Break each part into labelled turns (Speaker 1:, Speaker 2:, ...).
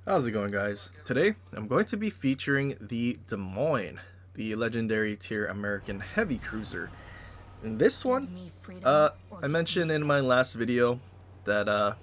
Speaker 1: How's it going, guys? Today I'm going to be featuring the Des Moines, the legendary tier American heavy cruiser. In this one,
Speaker 2: Give me freedom
Speaker 1: uh,
Speaker 2: or
Speaker 1: I
Speaker 2: give
Speaker 1: mentioned
Speaker 2: me
Speaker 1: in my
Speaker 2: death.
Speaker 1: last video that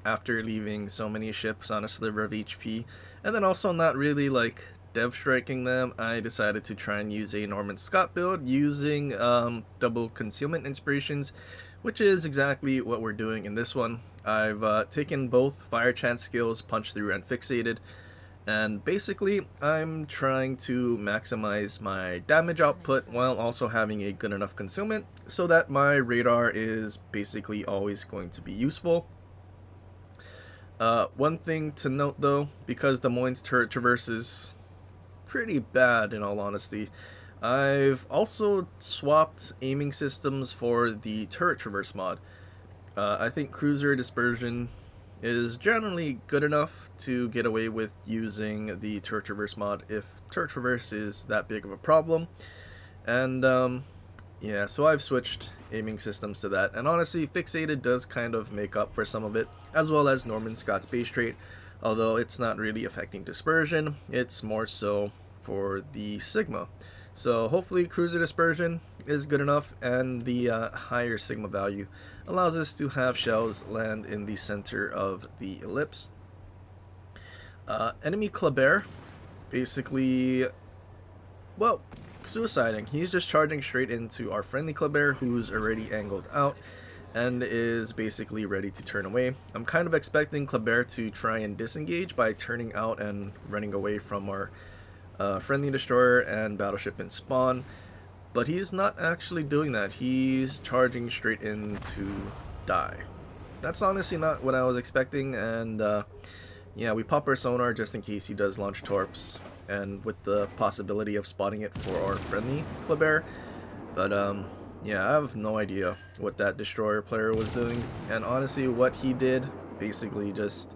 Speaker 1: after leaving so many ships on a sliver of HP, and then also not really like dev striking them, I decided to try and use a Norman Scott build using double concealment inspirations, which is exactly what we're doing in this one. I've taken both fire chance skills, punch through and fixated, and basically I'm trying to maximize my damage
Speaker 2: Coming
Speaker 1: output while
Speaker 2: first.
Speaker 1: also having a good enough concealment so that my radar is basically always going to be useful. One thing to note though, because the Moines turret traverse is pretty bad in all honesty, I've also swapped aiming systems for the turret traverse mod. I think cruiser dispersion is generally good enough to get away with using the turret traverse mod if turret traverse is that big of a problem. And yeah, so I've switched aiming systems to that. And honestly, fixated does kind of make up for some of it, as well as Norman Scott's base trait. Although it's not really affecting dispersion, it's more so for the Sigma. So hopefully cruiser dispersion is good enough, and the higher Sigma value allows us to have shells land in the center of the ellipse. Enemy Kleber basically, well, suiciding. He's just charging straight into our friendly Kleber, who's already angled out and is basically ready to turn away. I'm kind of expecting Kleber to try and disengage by turning out and running away from our friendly destroyer and battleship in spawn, but he's not actually doing that. He's charging straight in to die. That's honestly not what I was expecting, and yeah, we pop our sonar just in case he does launch torps, and with the possibility of spotting it for our friendly Kleber. But yeah, I have no idea what that destroyer player was doing, and honestly, what he did basically just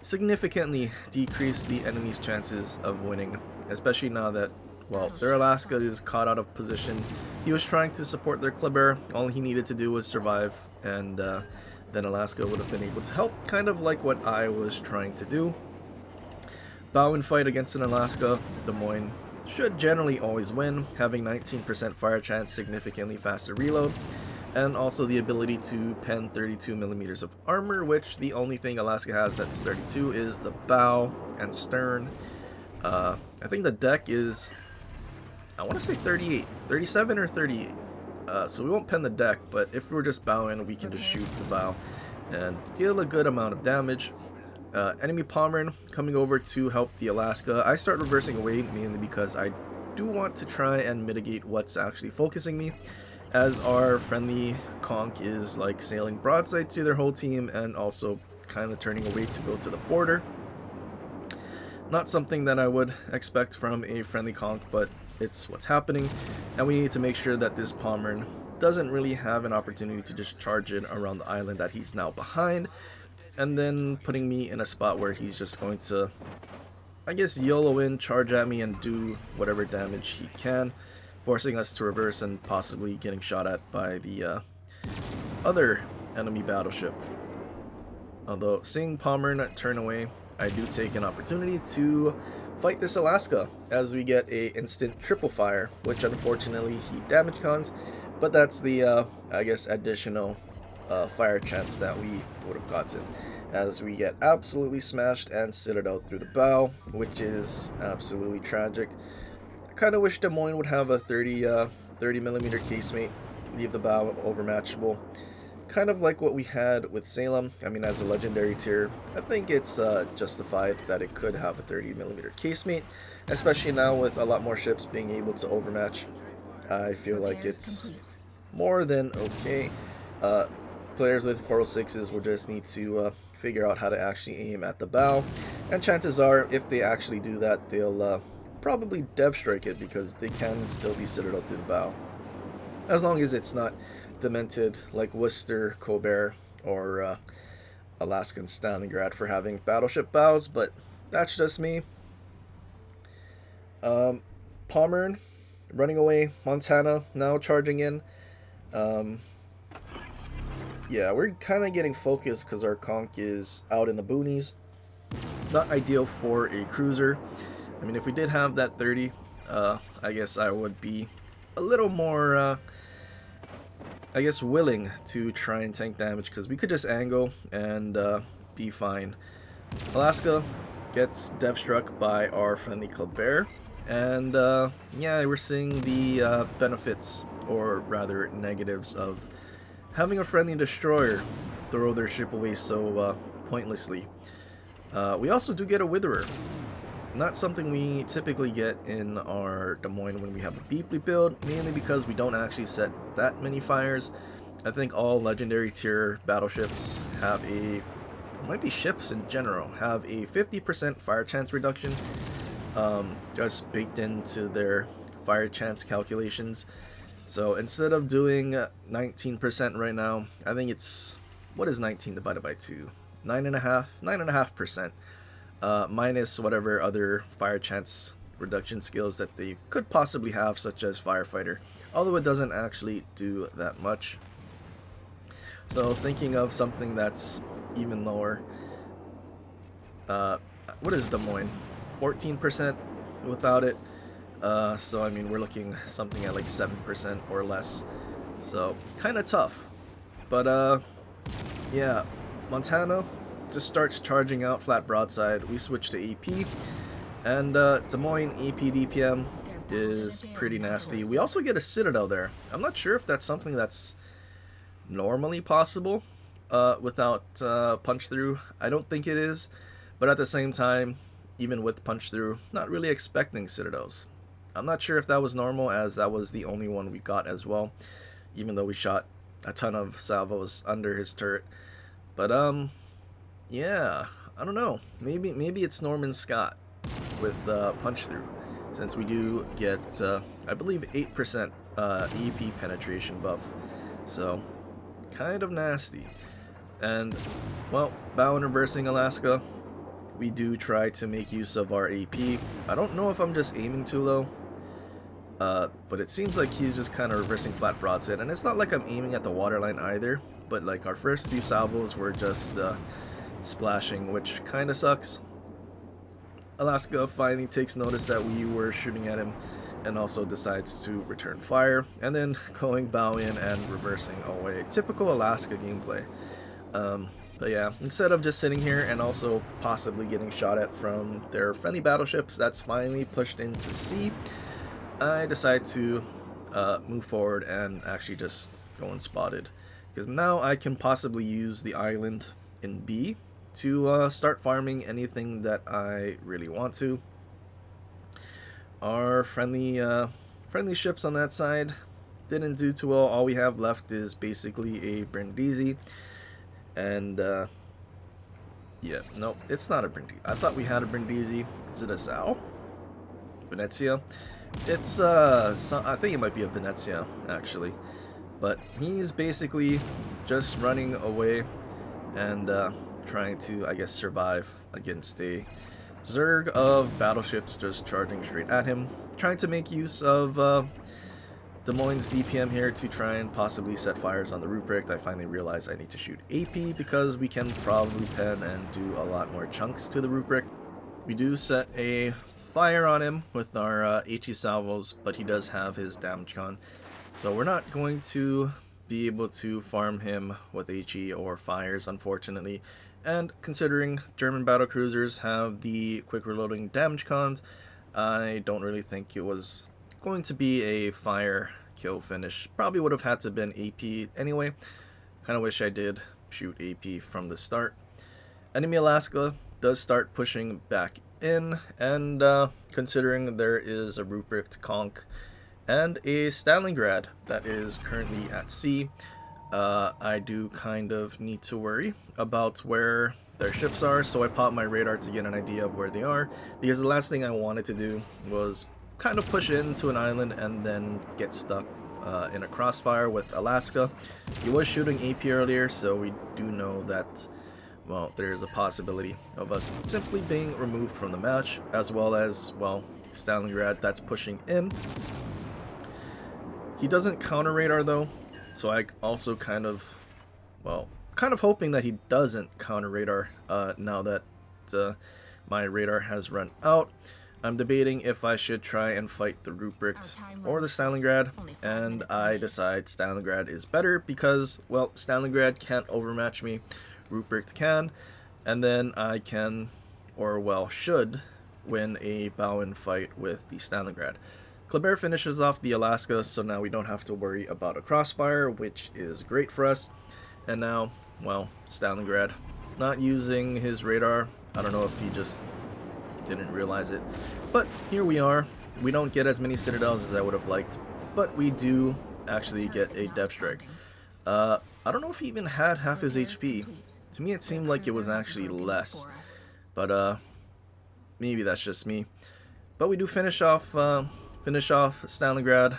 Speaker 1: significantly decreased the enemy's chances of winning, especially now that, well, their
Speaker 2: Battleship
Speaker 1: Alaska
Speaker 2: spotted.
Speaker 1: is caught out of position. He was trying to support their Kleber. All he needed to do was survive, and then Alaska would have been able to help, kind of like what I was trying to do. Bow and fight against an Alaska, Des Moines should generally always win, having 19% fire chance, significantly faster reload, and also the ability to pen 32 millimeters of armor, which the only thing Alaska has that's 32 is the bow and stern. I think the deck is, I want to say 38, 37 or 38. So we won't pen the deck, but if we're just bowing, we can just
Speaker 2: Repairs
Speaker 1: shoot the
Speaker 2: complete.
Speaker 1: bow and deal a good amount of damage. Enemy Pommern coming over to help the Alaska. I start reversing away mainly because I do want to try and mitigate what's actually focusing me, as our friendly conch is like sailing broadside to their whole team and also kind of turning away to go to the border. Not something that I would expect from a friendly conch, but it's what's happening, and we need to make sure that this Pommern doesn't really have an opportunity to just charge in around the island that he's now behind, and then putting me in a spot where he's just going to, I guess, YOLO in, charge at me, and do whatever damage he can, forcing us to reverse and possibly getting shot at by the other enemy battleship. Although seeing Pommern turn away, I do take an opportunity to fight this Alaska as we get a instant triple fire, which unfortunately he damage cons, but that's the I guess additional fire chance that we would have gotten, as we get absolutely smashed and citadel through the bow, which is absolutely tragic. I kind of wish Des Moines would have a 30 millimeter casemate, leave the bow overmatchable, kind of like what we had with Salem. I mean, as a legendary tier, I think it's justified that it could have a 30 millimeter casemate, especially now with a lot more ships being able to overmatch. I feel like
Speaker 2: Repairs
Speaker 1: it's
Speaker 2: complete.
Speaker 1: more than okay. Uh, Players with 406s will just need to figure out how to actually aim at the bow, and chances are, if they actually do that, they'll probably dev strike it because they can still be citadel through the bow, as long as it's not demented like Worcester, Colbert, or Alaskan Stalingrad for having battleship bows. But that's just me. Pommern running away. Montana now charging in. Um, yeah, we're kind of getting focused because our conch is out in the boonies. Not ideal for a cruiser. I mean, if we did have that 30, I guess I would be a little more, I guess, willing to try and tank damage, because we could just angle and be fine. Alaska gets dev struck by our friendly Colbert, and yeah, we're seeing the benefits, or rather negatives, of having a friendly destroyer throw their ship away so pointlessly. We also do get a Witherer. Not something we typically get in our Des Moines when we have a deeply build, mainly because we don't actually set that many fires. I think all legendary tier battleships have a, or might be ships in general, have a 50% fire chance reduction, just baked into their fire chance calculations. So instead of doing 19% right now, I think it's, what is 19 divided by 2? 9.5%. Minus whatever other fire chance reduction skills that they could possibly have, such as Firefighter, although it doesn't actually do that much. So thinking of something that's even lower, what is Des Moines? 14% without it. So I mean, we're looking something at like 7% or less. So kind of tough. But yeah, Montana just starts charging out flat broadside. We switch to AP, and Des Moines AP DPM is pretty nasty. We also get a Citadel there. I'm not sure if that's something that's normally possible without punch through. I don't think it is, but at the same time, even with punch through, not really expecting Citadels. I'm not sure if that was normal, as that was the only one we got as well, even though we shot a ton of salvos under his turret. But yeah, I don't know. Maybe it's Norman Scott with punch through, since we do get I believe 8% EP penetration buff. So kind of nasty. And well, bow and reversing Alaska, we do try to make use of our AP. I don't know if I'm just aiming too low, but it seems like he's just kind of reversing flat broadside, and it's not like I'm aiming at the waterline either, but like our first few salvos were just splashing, which kind of sucks. Alaska finally takes notice that we were shooting at him and also decides to return fire, and then going bow in and reversing away. Typical Alaska gameplay. But yeah, instead of just sitting here and also possibly getting shot at from their friendly battleships that's finally pushed into C, I decide to move forward and actually just go unspotted, because now I can possibly use the island in B to start farming anything that I really want to. Our friendly ships on that side didn't do too well. All we have left is basically a Brindisi, and yeah, no, it's not a Brindisi. I thought we had a Brindisi. Is it a Zao? Venezia? It's I think it might be a Venezia actually, but he's basically just running away and trying to, I guess, survive against a Zerg of battleships just charging straight at him, trying to make use of Des Moines DPM here to try and possibly set fires on the Ruprecht. I finally realized I need to shoot AP because we can probably pen and do a lot more chunks to the Ruprecht. We do set a fire on him with our HE salvos, but he does have his damage con, so we're not going to be able to farm him with HE or fires, unfortunately. And considering German battle cruisers have the quick reloading damage cons, I don't really think it was going to be a fire kill finish. Probably would have had to have been AP anyway. Kind of wish I did shoot AP from the start. Enemy Alaska does start pushing back in, and considering there is a Ruprecht Conch and a Stalingrad that is currently at sea, I do kind of need to worry about where their ships are, so I pop my radar to get an idea of where they are, because the last thing I wanted to do was kind of push into an island and then get stuck in a crossfire with Alaska. He was shooting AP earlier, so we do know that, well, there's a possibility of us simply being removed from the match, as well as, well, Stalingrad that's pushing in. He doesn't counter radar though, so I also kind of hoping that he doesn't counter radar now that my radar has run out. I'm debating if I should try and fight the Rupert or the Stalingrad, and I decide Stalingrad is better because, well, Stalingrad can't overmatch me, Rupert can, and then I can, or well, should, win a bow-in fight with the Stalingrad. Kleber finishes off the Alaska, so now we don't have to worry about a crossfire, which is great for us. And now, well, Stalingrad not using his radar. I don't know if he just didn't realize it, but here we are. We don't get as many citadels as I would have liked, but we do actually get a depth strike. I don't know if he even had half his HP. To me it seemed like it was actually less, but maybe that's just me. But we do finish off Stalingrad.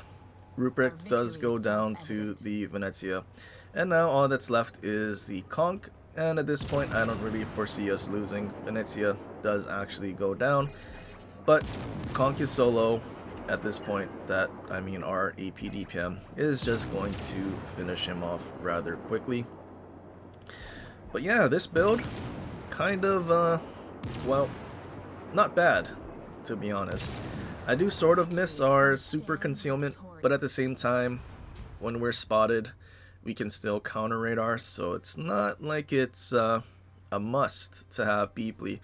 Speaker 1: Rupert does go down to the Venezia, and now all that's left is the Conch. And at this point, I don't really foresee us losing. Venezia does actually go down, but Conch is so low at this point that, I mean, our AP DPM is just going to finish him off rather quickly. But yeah, this build, kind of, well, not bad, to be honest. I do sort of miss our super concealment, but at the same time, when we're spotted, we can still counter radar, so it's not like it's a must to have Beepley,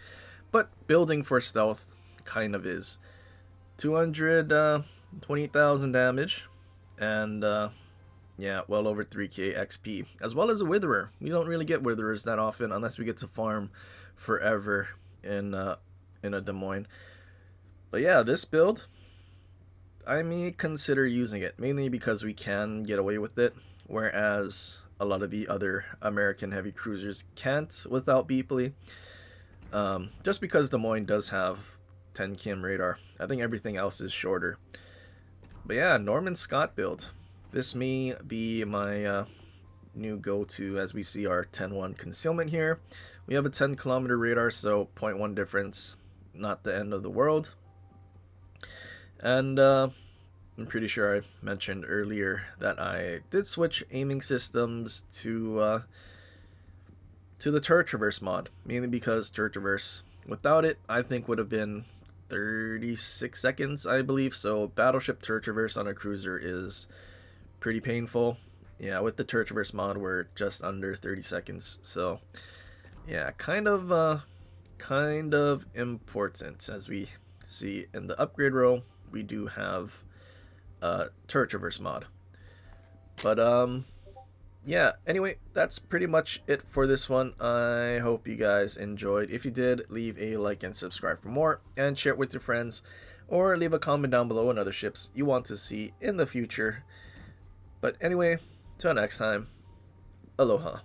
Speaker 1: but building for stealth kind of is. 220,000 damage, and yeah, well over 3k XP, as well as a Witherer. We don't really get Witherers that often unless we get to farm forever in a Des Moines. But yeah, this build, I may consider using it, mainly because we can get away with it, whereas a lot of the other American heavy cruisers can't without Beepley. Just because Des Moines does have 10 km radar. I think everything else is shorter. But yeah, Norman Scott build. This may be my new go-to, as we see our 10-1 concealment here. We have a 10 kilometer radar, so 0.1 difference, not the end of the world. And I'm pretty sure I mentioned earlier that I did switch aiming systems to the turret traverse mod, mainly because turret traverse without it I think would have been 36 seconds, I believe. So battleship turret traverse on a cruiser is pretty painful. Yeah, with the turret traverse mod we're just under 30 seconds. So yeah, kind of important. As we see in the upgrade row, we do have turret traverse mod. But yeah, anyway, that's pretty much it for this one. I hope you guys enjoyed. If you did, leave a like and subscribe for more, and share it with your friends, or leave a comment down below on other ships you want to see in the future. But anyway, till next time, aloha.